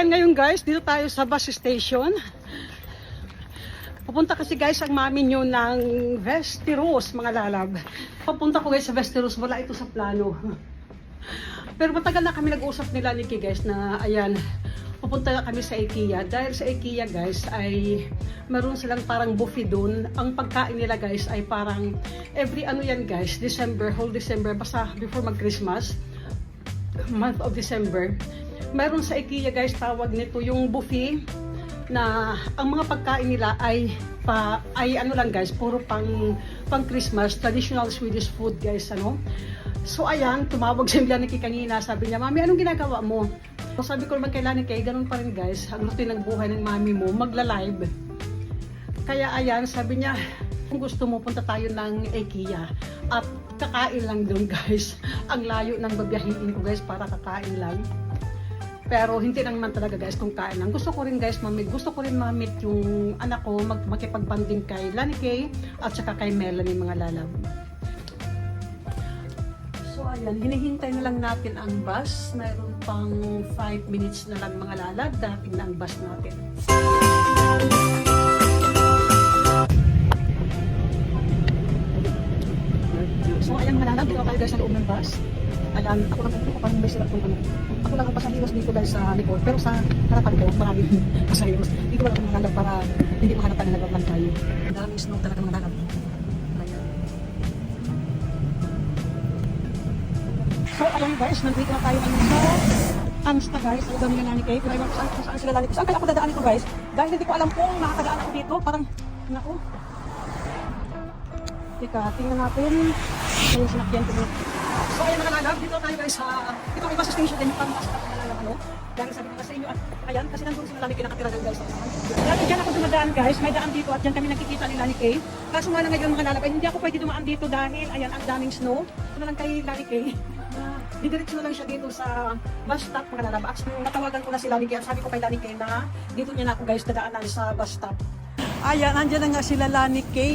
ayan ngayon guys, dito tayo sa bus station. Pupunta kasi guys ang mami nyo ng Vesteros, mga lalab. Papunta ko guys sa Vesteros, wala ito sa plano. Pero matagal na kami nag-usap nila ni guys na ayan, pupunta na kami sa IKEA. Dahil sa IKEA guys ay meron silang parang buffet doon. Ang pagkain nila guys ay parang every ano yan guys, December, whole December, basta before mag-Christmas, month of December. Meron sa IKEA guys, tawag nito yung buffet na ang mga pagkain nila ay ano lang guys, puro pang Christmas, traditional Swedish food guys, ano. So ayan, tumawag si Lanike kanina, sabi niya, "Mami, anong ginagawa mo?" So sabi ko naman kay Lanike, ganun pa rin guys, ang routine ng buhay ng mami mo, magla-live. Kaya ayan, sabi niya, kung gusto mo, punta tayo ng IKEA at kakain lang doon guys. Ang layo ng babiyahin ko guys para kakain lang. Pero hindi lang naman talaga guys kung kain lang. Gusto ko rin guys gusto ko rin mamit yung anak ko, makipag-banding kay Lanike at saka kay Melanie, mga lalab. So ayan, hinihintay na lang natin ang bus. Mayroon pang 5 minutes na lang mga lalab, dating na ang bus natin. So ayan mga lalab, dito tayo guys sa loob ng bus. Ayan, ako lang ito, parang may sila kung ano. Ako lang ang pasahiros dito guys sa likod, pero sa harapan ko, maraming pasahiros. Dito wala akong mga lalab para hindi mahanap na nagawag tayo. Ang daming snow talaga mga lalab. Ayan. So ayan guys, nandito na tayo sa Amsta guys. Ang dami na Lanike. Kung ayaw kung saan sila Lanike. Saan kaya ako dadaan ito guys? Dahil hindi ko alam kung makakadaan ako dito. Parang, naku. Teka, tingnan natin. Ayun, sinakyan ko. So ayan mga lalab, dito tayo guys sa ito ay bus station din, parang bus stop mga lalab, ano? Dahil sabi ko sa inyo, at ayan, kasi nandun si Lanike nakatira doon guys. Dati dyan ako dumadaan guys, may daan dito at dyan kami nakikita ni Lanike. Kaso nga lang ngayon mga lalab, ay hindi ako pwede dumaan dito dahil ayan, ang daming snow. Ito na lang kay Lanike. Didiretso na lang siya dito sa bus stop mga lalab. At natawagan ko na si Lanike at sabi ko kay Lanike na dito niya na ako guys dadaanan sa bus stop. Ayan, andyan na nga sila Lanike.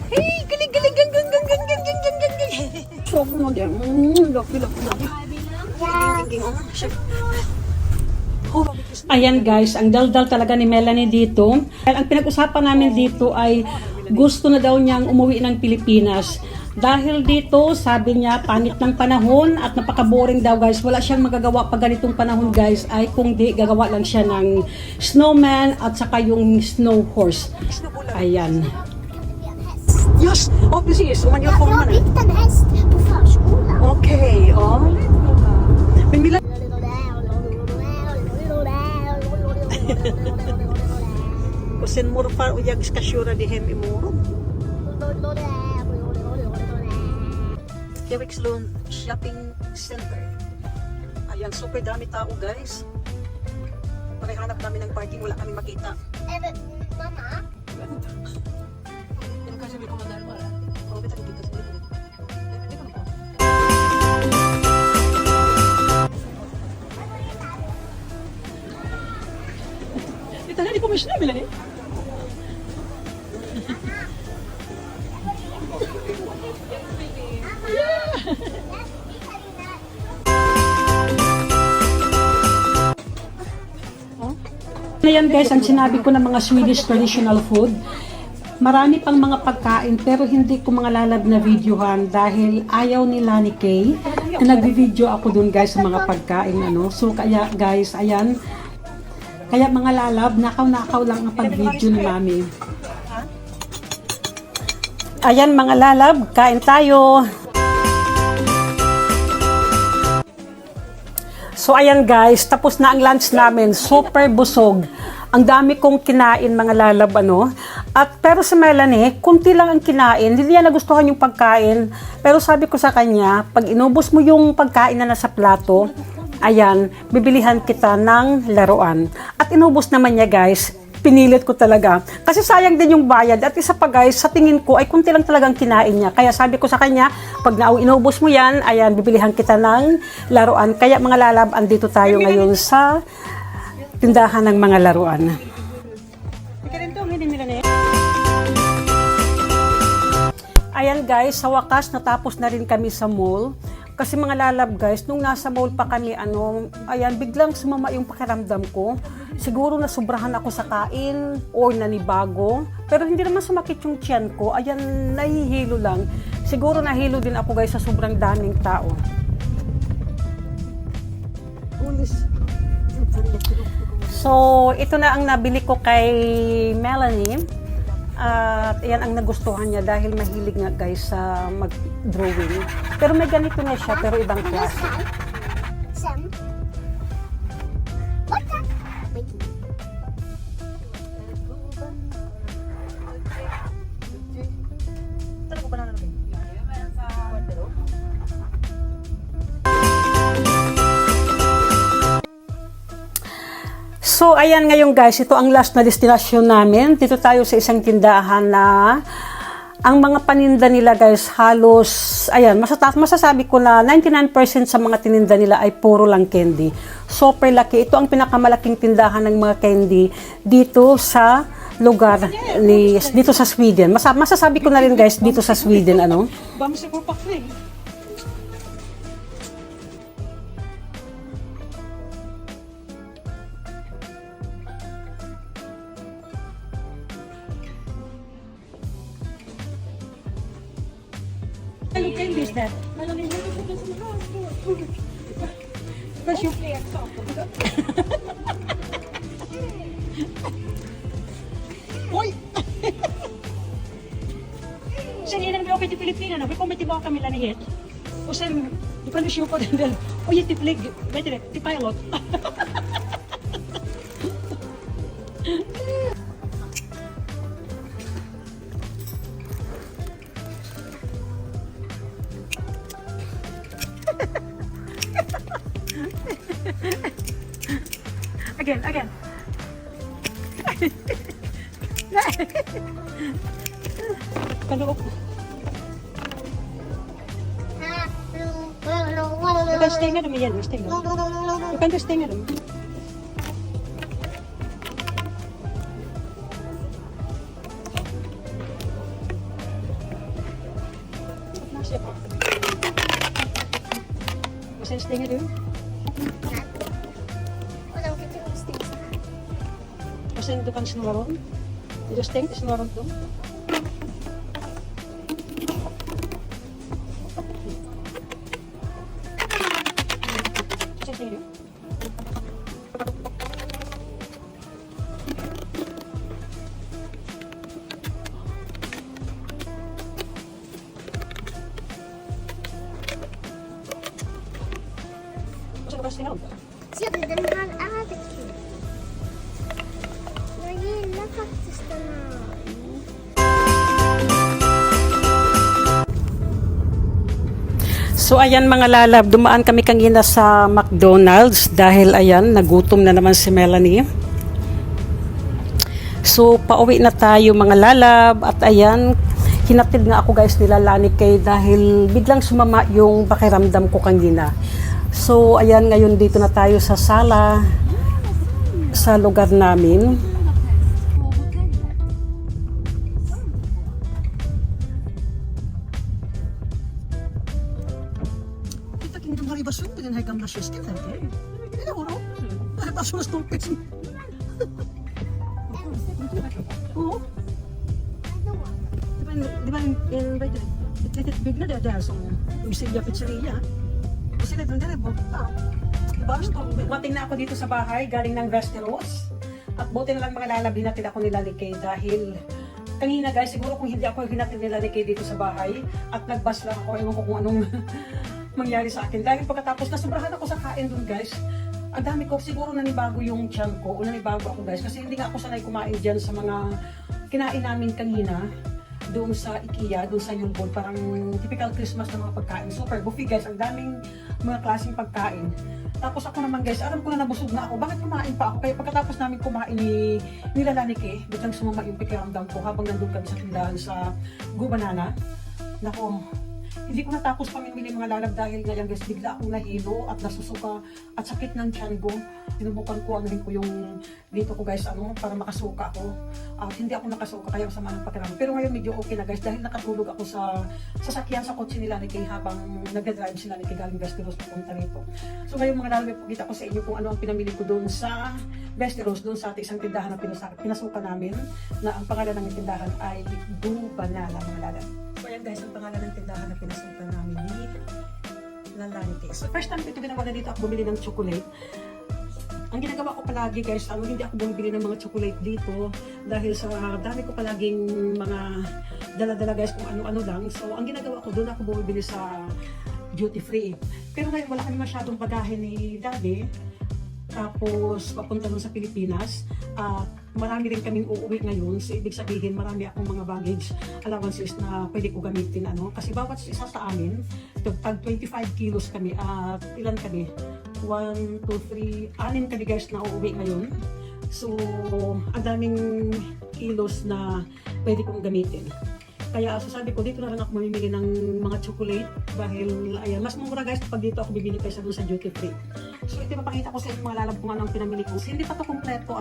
Hey, galing, galing, gang, gang, gang, gang, gang, gang, gang, gang, gang. So, mo din. Lucky. Ayan guys, ang daldal talaga ni Melanie dito. Ang pinag-usapan namin dito ay gusto na daw niyang umuwi ng Pilipinas. Dahil dito, sabi niya, panit ng panahon at napaka-boring daw guys. Wala siyang magagawa pag ganitong panahon guys, ay kung di, gagawa lang siya ng snowman at saka yung snow horse. Ayan. Yes, precis. Om man gör Jag har byggt en häst på förskolan. Okej, ja. Men Mila... Och sen morfar och jag ska köra dig hem imorgon. Erikslund Shopping Center. Ayan, super dami tao guys. Pagkahanap namin ng parking, wala kaming makita. Mamma? Kasi may komandar mo lang. Oo, kita dito sa dito. Dito na po. Dito na, di ko mas na, Melanie. Ayan guys, ang sinabi ko ng mga Swedish traditional food. Marami pang mga pagkain pero hindi ko mga lalab na videohan dahil ayaw ni Lanike na nag-video ako dun guys sa mga pagkain ano. So kaya guys, ayan. Kaya mga lalab, nakaw-nakaw lang ang pag-video ni Mami. Ayan mga lalab, kain tayo. So ayan guys, tapos na ang lunch namin. Super busog. Ang dami kong kinain mga lalab ano. At pero sa Melanie, kunti lang ang kinain. Hindi niya nagustuhan yung pagkain. Pero sabi ko sa kanya, pag inubos mo yung pagkain na nasa plato, ayan, bibilihan kita ng laruan. At inubos naman niya guys. Pinilit ko talaga. Kasi sayang din yung bayad. At isa pa guys, sa tingin ko ay kunti lang talagang kinain niya. Kaya sabi ko sa kanya, pag inubos mo yan, ayan, bibilihan kita ng laruan. Kaya mga lalab, andito tayo ngayon sa tindahan ng mga laruan. Ayan guys, sa wakas natapos na rin kami sa mall. Kasi mga lalab guys, nung nasa mall pa kami, ayan, biglang sumama yung pakiramdam ko. Siguro na sobrahan ako sa kain or nanibago. Pero hindi naman sumakit yung tiyan ko. Ayan, nahihilo lang. Siguro nahilo din ako guys sa sobrang daming tao. So, ito na ang nabili ko kay Melanie. At yan ang nagustuhan niya dahil mahilig nga guys sa mag-drawing. Pero may ganito na siya pero ibang klase. Sam. What's that? Wait. So, ayan ngayon guys, ito ang last na destinasyon namin. Dito tayo sa isang tindahan na ang mga paninda nila guys halos, ayan, masasabi ko na 99% sa mga tininda nila ay puro lang candy. Super laki. Ito ang pinakamalaking tindahan ng mga candy dito sa lugar dito sa Sweden. Masasabi ko na rin guys dito sa Sweden, Vamos a por café. Hello, candy is that? Where's your Hoy! Sen yan ang okay di Pilipina na. Kung may tibaw kami lanihet. O sen, di pa nisyo pa din. O yung tiplig. Betre, di pilot. Again. Kaloob. You can stay nga naman yan. Stay nga. You can just stay nga naman. Masaya stay nga doon. Masaya doon kan sinawaron. Just stay nga sinawaron doon. Ja, den här är det kul. Jag gillar faktiskt den här. So ayan mga lalab, dumaan kami kanina sa McDonald's dahil ayan, nagutom na naman si Melanie. So pauwi na tayo mga lalab at ayan, hinatid nga ako guys nila Lani kay dahil biglang sumama yung pakiramdam ko kanina. So ayan, ngayon dito na tayo sa sala sa lugar namin. Basura den här gamla kistan där. Det är oro. Det är bara så stor pizza. Oh. Det var ett litet byggnad där som Silja Pizzeria. Kasi doon din borta. Dumating na ako dito sa bahay galing ng Västerås. At buti na lang mga lalab, hinatid ako nila ni Kay dahil kanina guys, siguro kung hindi ako hinatid nila ni Kay dito sa bahay at nagbus lang ako, ewan ko kung anong mangyari sa akin. Dahil pagkatapos nasobrahan ako sa kain dun guys, ang dami ko, siguro nanibago yung tiyan ko o nanibago ako guys kasi hindi nga ako sanay kumain dyan sa mga kinain namin kanina doon sa IKEA, doon sa Yulbon, parang typical Christmas na mga pagkain. Super buffet guys, ang daming mga klaseng pagkain. Tapos ako naman guys, alam ko na nabusog na ako, bakit kumain pa ako? Kaya pagkatapos namin kumain ni Nilalanike, biglang sumama yung pakiramdam ko habang nandun kami sa tindahan sa Gubanana. Nako, Hindi ko natapos pamimili mga lalab dahil ngayon guys, bigla akong nahilo at nasusuka at sakit ng tiyan ko. Sinubukan ko ano rin ko yung dito ko guys para makasuka ako. At hindi ako nakasuka kaya masama ng pakiramdam. Pero ngayon medyo okay na guys dahil nakatulog ako sa sasakyan sa kotse nila ni Kay habang nagdadrive sila ni Kay galing Westeros papunta rito. So ngayon mga lalab, ipakita ko sa inyo kung ano ang pinamili ko doon sa Westeros, doon sa isang tindahan na pinasuka namin na ang pangalan ng tindahan ay Dubanala mga lalab. So ayan guys, ang pangalan ng tindahan na pinasuka namin ni Lalante. So first time ito ginawa na dito ako bumili ng chocolate. Ang ginagawa ko palagi guys, hindi ako bumibili ng mga chocolate dito dahil sa dami ko palaging mga dala-dala guys kung ano-ano lang. So ang ginagawa ko, doon ako bumibili sa duty free. Pero ngayon wala kami masyadong bagahe ni Daddy. Tapos papunta doon sa Pilipinas. Marami rin kaming uuwi ngayon. So ibig sabihin marami akong mga baggage allowances na pwede ko gamitin. Kasi bawat isa sa amin, tag 25 kilos kami. At ilan kami? 1, 2, 3, 6 kami guys na uuwi ngayon. So, ang daming kilos na pwede kong gamitin. Kaya sasabi ko, dito na lang ako mamimili ng mga chocolate dahil ayan, mas mura guys pag dito ako bibili kaysa doon sa duty free. So, ito mapakita ko sa inyo mga lalab kung ano ang pinamili ko. Hindi pa to kompleto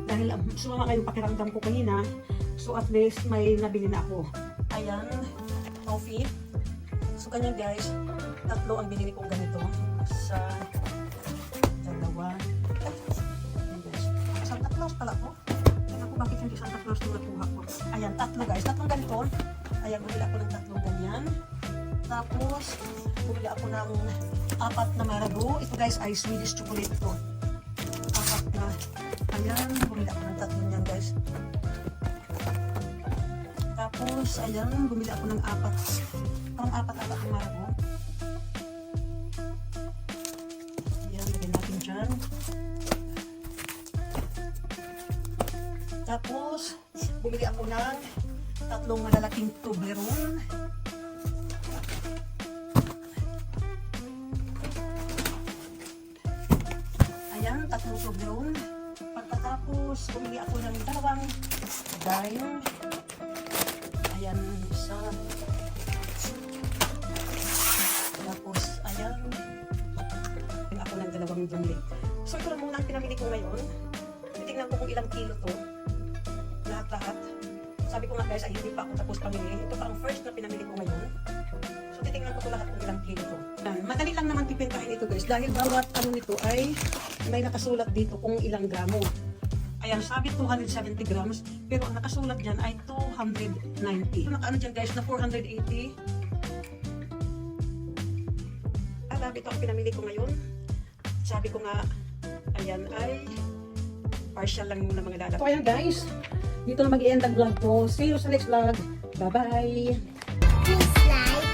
dahil sumama nga yung pakiramdam ko kanina. So, at least may nabili na ako. Ayan, coffee. So, ganyan guys, 3 ang binili kong ganito sa dalawa. Ayan guys. Isang 3 pala po. Ayan ko bakit hindi isang 3 yung nakuha ko. Ayan, 3 guys. 3 ganito. Ayan, bumili ako ng 3 ganyan. Tapos, bumili ako ng 4 na Marabou. Ito guys ay Swedish chocolate ito. 4 na. Ayan, bumili ako ng 3 niyan guys. Tapos, ayan, bumili ako ng 4. Parang 4 na Marabou. Dyan. Tapos, bumili ako ng 3 malalaking Toblerone. Ayan, 3 Toblerone. Pagkatapos, bumili ako ng 2 dime. Ayan, isa. Tapos, ayan. Ako ng 2 bumili. So ito lang muna ang pinamili ko ngayon. Titignan ko kung ilang kilo to. Lahat-lahat. Sabi ko nga guys ay hindi pa ako tapos pamili. Ito pa ang first na pinamili ko ngayon. So titignan ko to lahat kung ilang kilo to. Madali lang naman tipintahin ito guys dahil bawat nito ay may nakasulat dito kung ilang gramo. Ayan, sabi 270 grams pero ang nakasulat dyan ay 290. Nakaano dyan guys na 480. Sabi ito ang pinamili ko ngayon. Sabi ko nga, ayan ay partial lang muna mga lalab. So ayan guys, dito na mag-i-end ang vlog ko. See you sa next vlog. Bye-bye! Please like,